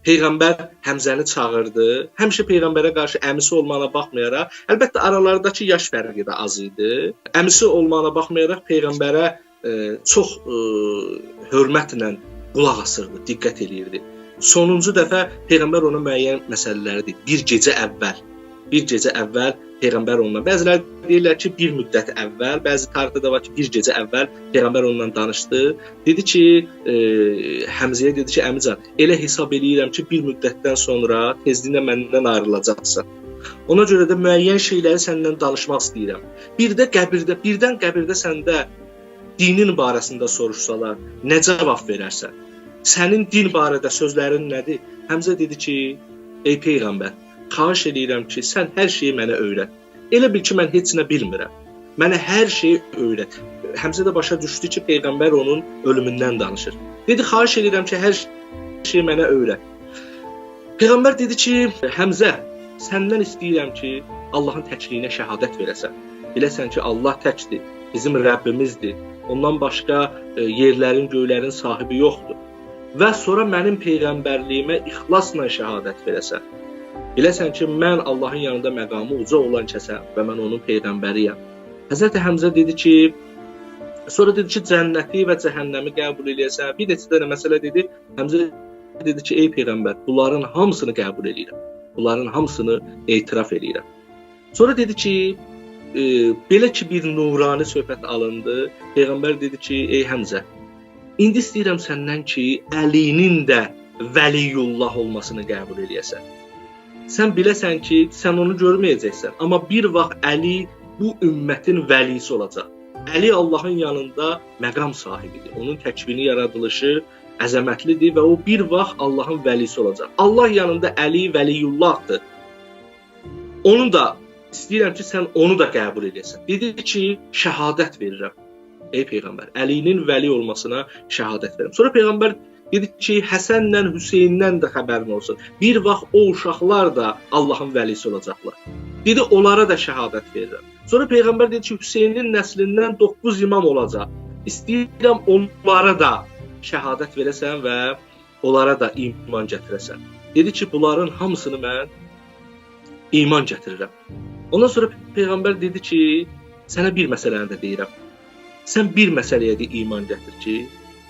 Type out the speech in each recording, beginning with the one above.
Peyğəmbər Həmzəni çağırdı. Həmişə Peyğəmbərə qarşı əmisi olmağına baxmayaraq, əlbəttə aralardakı yaş fərqi də az idi. Əmisi olmağına baxmayaraq Peyğəmbərə çox hörmətlə qulaq asırdı, diqqət eləyirdi. Sonuncu dəfə Peyğəmbər ona müəyyən məsələləri dedi. Bir gecə əvvəl Peyğəmbər onunla, bəziləri deyirlər ki, bir müddət əvvəl, bəzi tarixdə də var ki, bir gecə əvvəl Peyğəmbər onunla danışdı. Dedi ki, Həmzəyə dedi ki, əmican, elə hesab eləyirəm ki, bir müddətdən sonra tezliklə məndən ayrılacaqsan. Ona görə də müəyyən şeyləri səndən danışmaq istəyirəm. Birdən qəbirdə səndə dinin barəsində soruşsalar, nə cavab verərsən? Sənin din barədə sözlərin nədir? Həmzə dedi ki, ey Peyğəmbər, xahiş edirəm ki, sən hər şeyi mənə öyrət. Elə bil ki, mən heç nə bilmirəm. Mənə hər şeyi öyrət. Həmzə də başa düşdü ki, Peyğəmbər onun ölümündən danışır. Dedi, xahiş edirəm ki, hər şeyi mənə öyrət. Peyğəmbər dedi ki, Həmzə, səndən istəyirəm ki, Allahın təkliyinə şəhadət verəsən. Biləsən ki, Allah təkdir, bizim Rəbbimizdir. Ondan başqa yerlərin, göylərin sahibi yoxdur. Və sonra mənim Peyğəmbərliyimə ixlasla şəhadət verəsən. Biləsən ki, mən Allahın yanında məqamı uca olan kəsəm və mən onun Peyğəmbəriyəm. Həzrət Həmzə dedi ki, sonra dedi ki, cənnəti və cəhənnəmi qəbul eləyəsən. Bir neçə dənə məsələ dedi. Həmzə dedi ki, ey Peyğəmbər, bunların hamısını qəbul eləyirəm. Bunların hamısını etiraf eləyirəm. Sonra dedi ki, belə ki, bir nurani söhbət alındı. Peyğəmbər dedi ki, ey Həmzə, indi istəyirəm səndən ki, Əlinin də Vəliyullah olmasını qəbul eləyəsən. Sən biləsən ki, sən onu görməyəcəksən, amma bir vaxt Əli bu ümmətin vəlisi olacaq. Əli Allahın yanında məqam sahibidir. Onun təkvini, yaradılışı əzəmətlidir və o bir vaxt Allahın vəlisi olacaq. Allah yanında Əli Vəliyullahdır. Onu da istəyirəm ki, sən onu da qəbul edəsən. Dedi ki, şəhadət verirəm. Ey Peyğəmbər, Əlinin vəli olmasına şəhadət verirəm. Sonra Peyğəmbər dedi ki, Həsənlə Hüseyndən də xəbərin olsun. Bir vaxt o uşaqlar da Allahın vəlisi olacaqlar. Dedi, onlara da şəhadət verirəm. Sonra Peyğəmbər dedi ki, Hüseynin nəslindən 9 imam olacaq. İstəyirəm onlara da şəhadət verəsən və onlara da iman gətirəsən. Dedi ki, bunların hamısını mən iman gətirirəm. Ondan sonra Peyğəmbər dedi ki, sənə bir məsələni də deyirəm. Sən bir məsələyə də iman gətir ki,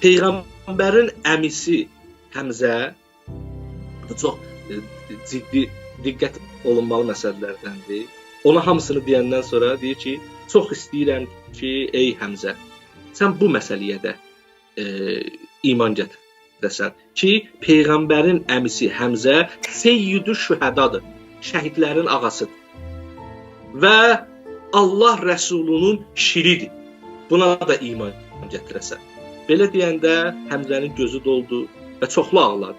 Peyğəmbərin əmisi Həmzə, bu çox ciddi, diqqət olunmalı məsələlərdəndir. Ona hamısını deyəndən sonra deyir ki, çox istəyirəm ki, ey Həmzə, sən bu məsələyə də iman gətirəsən ki, Peyğəmbərin əmisi Həmzə Seyyidü Şühədadır, şəhidlərin ağasıdır və Allah Rəsulunun şiridir. Buna da iman gətirəsən. Belə deyəndə Həmzənin gözü doldu və çoxlu ağladı.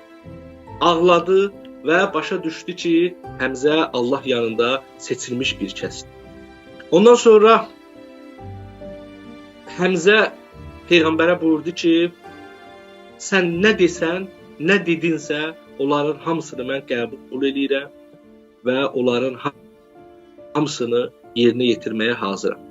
Ağladı və başa düşdü ki, Həmzə Allah yanında seçilmiş bir kəsdir. Ondan sonra Həmzə Peyğəmbərə buyurdu ki, sən nə desən, nə dedinsə, onların hamısını mən qəbul edirəm və onların hamısını yerinə yetirməyə hazıram.